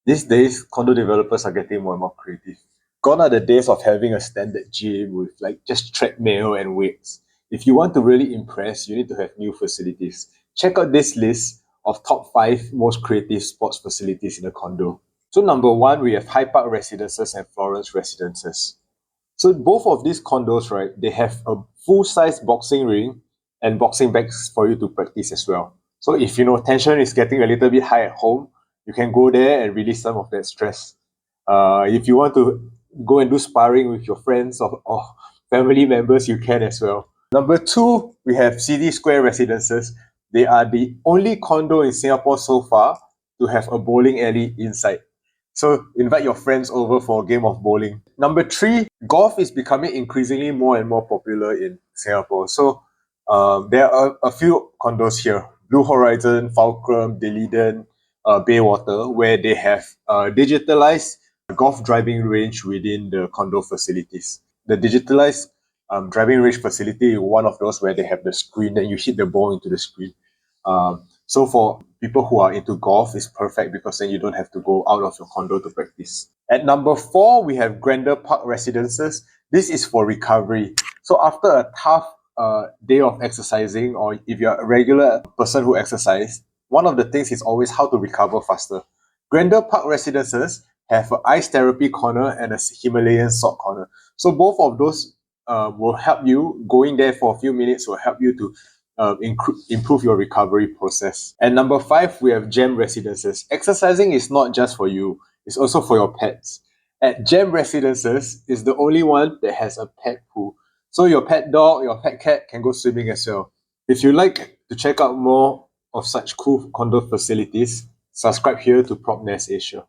These days, condo developers are getting more and more creative. Gone are the days of having a standard gym with like just treadmill and weights. If you want to really impress, you need to have new facilities. Check out this list of top 5 most creative sports facilities in a condo. So number 1, we have Hyde Park Residences and Florence Residences. So both of these condos, right, they have a full-size boxing ring and boxing bags for you to practice as well. So if tension is getting a little bit high at home, you can go there and release some of that stress. If you want to go and do sparring with your friends or family members, you can as well. Number 2, we have City Square Residences. They are the only condo in Singapore so far to have a bowling alley inside. So invite your friends over for a game of bowling. Number 3, golf is becoming increasingly more and more popular in Singapore. So there are a few condos here: Blue Horizon, Fulcrum, Deliden, Baywater, where they have digitalized golf driving range within the condo facilities. The digitalized driving range facility is one of those where they have the screen and you hit the ball into the screen. So for people who are into golf, it's perfect because then you don't have to go out of your condo to practice. At number 4, we have Grander Park Residences. This is for recovery. So after a tough day of exercising, or if you're a regular person who exercise, one of the things is always how to recover faster. Grander Park Residences have an ice therapy corner and a Himalayan salt corner. So both of those will help you. Going there for a few minutes will help you to improve your recovery process. And number 5, we have Gem Residences. Exercising is not just for you, it's also for your pets. At Gem Residences is the only one that has a pet pool. So your pet dog, your pet cat can go swimming as well. If you like to check out more of such cool condo facilities, subscribe here to PropNest Asia.